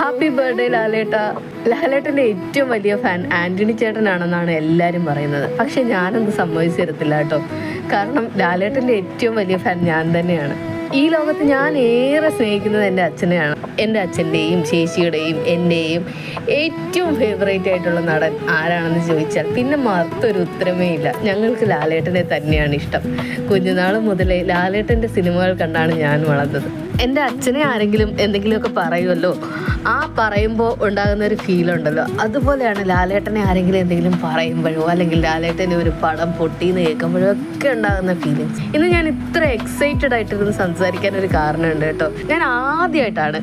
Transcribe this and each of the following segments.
Happy birthday ലാലേട്ട. ലാലേട്ടൻ്റെ ഏറ്റവും വലിയ ഫാൻ ആൻ്റണി ചേട്ടനാണെന്നാണ് എല്ലാവരും പറയുന്നത്. പക്ഷെ ഞാനൊന്നും സമ്മതിച്ചു തരത്തില്ല കേട്ടോ. കാരണം ലാലേട്ടൻ്റെ ഏറ്റവും വലിയ ഫാൻ ഞാൻ തന്നെയാണ്. ഈ ലോകത്ത് ഞാൻ ഏറെ സ്നേഹിക്കുന്നത് എൻ്റെ അച്ഛനെയാണ്. എൻ്റെ അച്ഛൻ്റെയും ചേച്ചിയുടെയും എൻ്റെയും ഏറ്റവും ഫേവറേറ്റ് ആയിട്ടുള്ള നടൻ ആരാണെന്ന് ചോദിച്ചാൽ പിന്നെ മറുത്തൊരു ഉത്തരമേ ഇല്ല. ഞങ്ങൾക്ക് ലാലേട്ടനെ തന്നെയാണ് ഇഷ്ടം. കുഞ്ഞുനാൾ മുതലേ ലാലേട്ടൻ്റെ സിനിമകൾ കണ്ടാണ് ഞാൻ വളർന്നത്. എൻ്റെ അച്ഛനെ ആരെങ്കിലും എന്തെങ്കിലുമൊക്കെ പറയുമല്ലോ, ആ പറയുമ്പോൾ ഉണ്ടാകുന്ന ഒരു ഫീലുണ്ടല്ലോ, അതുപോലെയാണ് ലാലേട്ടനെ ആരെങ്കിലും എന്തെങ്കിലും പറയുമ്പോഴോ അല്ലെങ്കിൽ ലാലേട്ടനെ ഒരു പടം പൊട്ടിയെന്ന് കേൾക്കുമ്പോഴോ ഒക്കെ ഉണ്ടാകുന്ന ഫീലിങ്സ്. ഇന്ന് ഞാൻ ഇത്ര എക്സൈറ്റഡ് ആയിട്ടിരുന്ന് സംസാരിക്കാൻ ഒരു കാരണമുണ്ട് കേട്ടോ. ഞാൻ ആദ്യമായിട്ടാണ്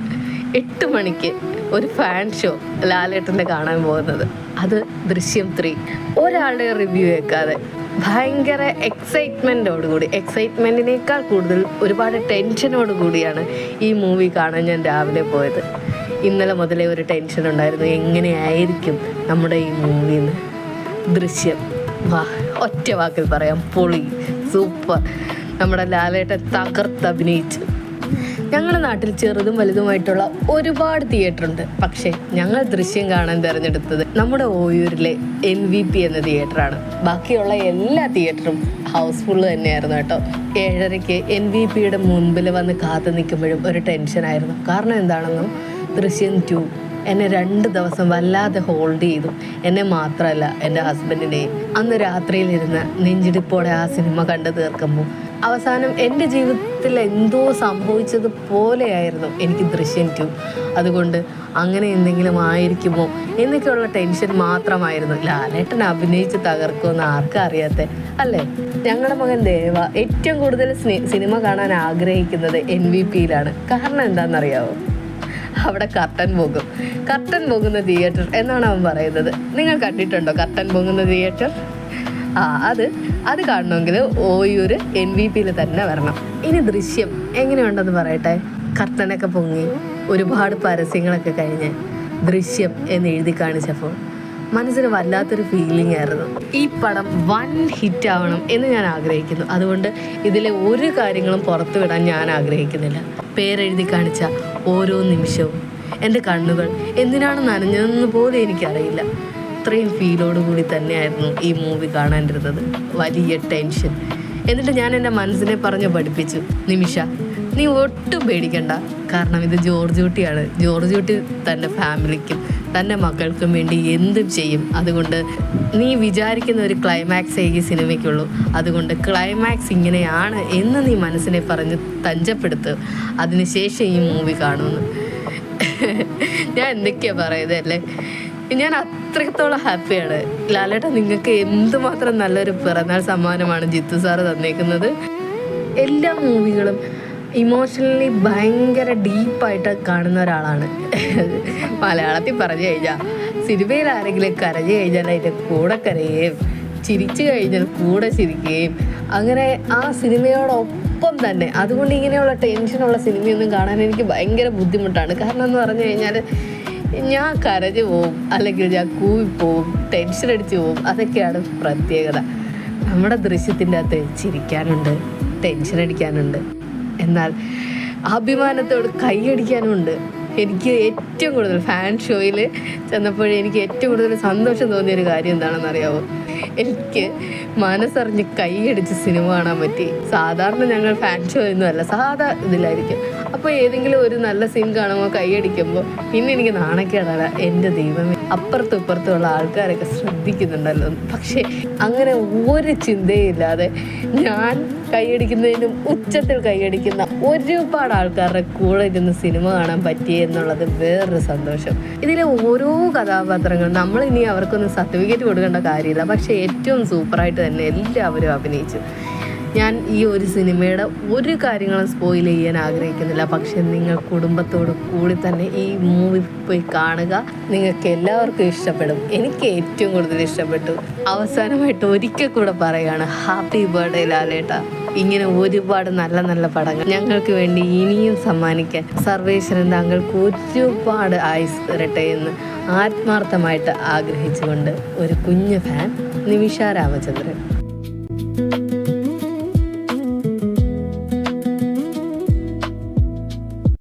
8 മണിക്ക് ഒരു ഫാൻ ഷോ ലാലേട്ടൻ്റെ കാണാൻ പോകുന്നത്. അത് ദൃശ്യം 3. ഒരാളുടെ റിവ്യൂ കേൾക്കാതെ ഭയങ്കര എക്സൈറ്റ്മെൻറ്റോടുകൂടി, എക്സൈറ്റ്മെൻറ്റിനേക്കാൾ കൂടുതൽ ഒരുപാട് ടെൻഷനോട് കൂടിയാണ് ഈ മൂവി കാണാൻ ഞാൻ രാവിലെ പോയത്. ഇന്നലെ മുതലേ ഒരു ടെൻഷൻ ഉണ്ടായിരുന്നു, എങ്ങനെയായിരിക്കും നമ്മുടെ ഈ മൂവിന്ന്. ദൃശ്യം ഒറ്റ വാക്കിൽ പറയാം, പൊളി, സൂപ്പർ. നമ്മുടെ ലാലേട്ടൻ തകർത്തഭിനയിച്ചു. ഞങ്ങളുടെ നാട്ടിൽ ചെറുതും വലുതുമായിട്ടുള്ള ഒരുപാട് തിയേറ്റർ ഉണ്ട്. പക്ഷേ ഞങ്ങൾ ദൃശ്യം കാണാൻ തിരഞ്ഞെടുത്തത് നമ്മുടെ ഓയൂരിലെ MVP എന്ന തിയേറ്ററാണ്. ബാക്കിയുള്ള എല്ലാ തിയേറ്ററും ഹൗസ്ഫുൾ തന്നെയായിരുന്നു കേട്ടോ. 7:30 MVP മുൻപിൽ വന്ന് കാത്തു നിൽക്കുമ്പോഴും ഒരു ടെൻഷനായിരുന്നു. കാരണം എന്താണെന്നോ, ദൃശ്യം 2 എന്നെ 2 ദിവസം വല്ലാതെ ഹോൾഡ് ചെയ്തു. എന്നെ മാത്രമല്ല, എൻ്റെ ഹസ്ബൻഡിനെയും. അന്ന് രാത്രിയിലിരുന്ന് നെഞ്ചിടിപ്പോടെ ആ സിനിമ കണ്ടു തീർക്കുമ്പോൾ അവസാനം എൻ്റെ ജീവിതത്തിൽ എന്തോ സംഭവിച്ചതുപോലെയായിരുന്നു എനിക്ക് ദൃശ്യം 2. അതുകൊണ്ട് അങ്ങനെ എന്തെങ്കിലും ആയിരിക്കുമോ എന്നൊക്കെയുള്ള ടെൻഷൻ മാത്രമായിരുന്നു. ലാലേട്ടൻ അഭിനയിച്ച് തകർക്കുമെന്ന് ആർക്കും അറിയാത്ത അല്ലേ. ഞങ്ങളുടെ മകൻ ദേവ ഏറ്റവും കൂടുതൽ സിനിമ കാണാൻ ആഗ്രഹിക്കുന്നത് MVP-യിലാണ്. കാരണം എന്താണെന്നറിയാവോ? അവിടെ കർട്ടൻ പോകുന്ന തിയേറ്റർ എന്നാണ് അവൻ പറയുന്നത്. നിങ്ങൾ കണ്ടിട്ടുണ്ടോ കർട്ടൻ പോകുന്ന തിയേറ്റർ? അത് കാണണമെങ്കിൽ ഓയൂർ MVP-യിൽ തന്നെ വരണം. ഇനി ദൃശ്യം എങ്ങനെയുണ്ടെന്ന് പറയട്ടെ. കർട്ടനൊക്കെ പൊങ്ങി ഒരുപാട് പരസ്യങ്ങളൊക്കെ കഴിഞ്ഞ് ദൃശ്യം എന്ന് എഴുതി കാണിച്ചപ്പോൾ മനസ്സിന് വല്ലാത്തൊരു ഫീലിംഗ് ആയിരുന്നു. ഈ പടം 1 ഹിറ്റ് ആവണം എന്ന് ഞാൻ ആഗ്രഹിക്കുന്നു. അതുകൊണ്ട് ഇതിലെ ഒരു കാര്യങ്ങളും പുറത്തു വിടാൻ ഞാൻ ആഗ്രഹിക്കുന്നില്ല. പേരെഴുതി കാണിച്ച ഓരോ നിമിഷവും എൻ്റെ കണ്ണുകൾ എന്തിനാണ് നനഞ്ഞതെന്ന് പോലും എനിക്കറിയില്ല. അത്രയും ഫീലോടുകൂടി തന്നെയായിരുന്നു ഈ മൂവി കാണാനിരുന്നത്. വലിയ ടെൻഷൻ. എന്നിട്ട് ഞാൻ എൻ്റെ മനസ്സിനെ പറഞ്ഞ് പഠിപ്പിച്ചു, നിമിഷ നീ ഒട്ടും പേടിക്കണ്ട. കാരണം ഇത് ജോർജ് കുട്ടിയാണ്. ജോർജ് കുട്ടി തൻ്റെ ഫാമിലിക്കും തൻ്റെ മക്കൾക്കും വേണ്ടി എന്തും ചെയ്യും. അതുകൊണ്ട് നീ വിചാരിക്കുന്ന ഒരു ക്ലൈമാക്സേ ഈ സിനിമയ്ക്കുള്ളൂ. അതുകൊണ്ട് ക്ലൈമാക്സ് ഇങ്ങനെയാണ് എന്ന് നീ മനസ്സിനെ പറഞ്ഞ് തഞ്ചപ്പെടുത്തുക. അതിനുശേഷം ഈ മൂവി കാണുമെന്ന്. ഞാൻ എന്തൊക്കെയാണ് പറയുന്നത് അല്ലേ. ഞാൻ അത്രത്തോളം ഹാപ്പിയാണ്. ലാലേട്ടൻ, നിങ്ങൾക്ക് എന്തുമാത്രം നല്ലൊരു പിറന്നാൾ സമ്മാനമാണ് ജിത്തു സാറ് തന്നേക്കുന്നത്. എല്ലാ മൂവികളും ഇമോഷണലി ഭയങ്കര ഡീപ്പായിട്ട് കാണുന്ന ഒരാളാണ്. മലയാളത്തിൽ പറഞ്ഞു കഴിഞ്ഞാൽ സിനിമയിൽ ആരെങ്കിലും കരഞ്ഞു കഴിഞ്ഞാൽ അതിൻ്റെ കൂടെ കരയുകയും ചിരിച്ചു കഴിഞ്ഞാൽ കൂടെ ചിരിക്കുകയും അങ്ങനെ ആ സിനിമയോടൊപ്പം തന്നെ. അതുകൊണ്ട് ഇങ്ങനെയുള്ള ടെൻഷനുള്ള സിനിമയൊന്നും കാണാൻ എനിക്ക് ഭയങ്കര ബുദ്ധിമുട്ടാണ്. കാരണം എന്ന് പറഞ്ഞു കഴിഞ്ഞാൽ ഞാൻ കരഞ്ഞു പോവും, അല്ലെങ്കിൽ ഞാൻ കൂവിപ്പോവും, ടെൻഷൻ അടിച്ചു പോവും. അതൊക്കെയാണ് പ്രത്യേകത. നമ്മുടെ ദൃശ്യത്തിൻ്റെ അകത്ത് ചിരിക്കാനുണ്ട്, ടെൻഷൻ അടിക്കാനുണ്ട്, എന്നാൽ അഭിമാനത്തോട് കൈയടിക്കാനുമുണ്ട്. എനിക്ക് ഏറ്റവും കൂടുതൽ ഫാൻ ഷോയിൽ ചെന്നപ്പോഴേ എനിക്ക് ഏറ്റവും കൂടുതൽ സന്തോഷം തോന്നിയൊരു കാര്യം എന്താണെന്ന് അറിയാമോ? എനിക്ക് മനസ്സറിഞ്ഞ് കൈയടിച്ച് സിനിമ കാണാൻ പറ്റി. സാധാരണ ഞങ്ങൾ ഫാൻ ഷോ ഒന്നുമല്ല, സാധാ ഇതിലായിരിക്കും. അപ്പോൾ ഏതെങ്കിലും ഒരു നല്ല സീൻ കാണുമ്പോൾ കൈയടിക്കുമ്പോൾ പിന്നെ എനിക്ക് നാണക്കേടാണ്. എൻ്റെ ദൈവമേ, അപ്പുറത്തും ഇപ്പുറത്തുമുള്ള ആൾക്കാരൊക്കെ ശ്രദ്ധിക്കുന്നുണ്ടല്ലോ. പക്ഷേ അങ്ങനെ ഒരു ചിന്തയില്ലാതെ ഞാൻ കൈയടിക്കുന്നതിനും ഉച്ചത്തിൽ കൈയടിക്കുന്ന ഒരുപാട് ആൾക്കാരുടെ കൂടെ ഇരുന്ന് സിനിമ കാണാൻ പറ്റി എന്നുള്ളത് വേറൊരു സന്തോഷം. ഇതിലെ ഓരോ കഥാപാത്രങ്ങൾ നമ്മളിനി അവർക്കൊന്നും സർട്ടിഫിക്കറ്റ് കൊടുക്കേണ്ട കാര്യമില്ല. പക്ഷേ ഏറ്റവും സൂപ്പറായിട്ട് തന്നെ എല്ലാവരും അഭിനയിച്ചു. ഞാൻ ഈ ഒരു സിനിമയുടെ ഒരു കാര്യങ്ങളും സ്പോയിൽ ചെയ്യാൻ ആഗ്രഹിക്കുന്നില്ല. പക്ഷെ നിങ്ങൾ കുടുംബത്തോട് കൂടി തന്നെ ഈ മൂവി പോയി കാണുക. നിങ്ങൾക്ക് എല്ലാവർക്കും ഇഷ്ടപ്പെടും. എനിക്ക് ഏറ്റവും കൂടുതൽ ഇഷ്ടപ്പെട്ടു. അവസാനമായിട്ട് ഒരിക്കൽ കൂടെ പറയുകയാണ്, ഹാപ്പി ബർത്ത്ഡേ ലാലേട്ട. ഇങ്ങനെ ഒരുപാട് നല്ല നല്ല പടങ്ങൾ ഞങ്ങൾക്ക് വേണ്ടി ഇനിയും സമ്മാനിക്കാൻ സർവേശ്വരൻ താങ്കൾക്ക് ഒരുപാട് ആയുസ് തരട്ടെ എന്ന് ആത്മാർത്ഥമായിട്ട് ആഗ്രഹിച്ചുകൊണ്ട് ഒരു കുഞ്ഞു ഫാൻ, നിമിഷ രാമചന്ദ്രൻ.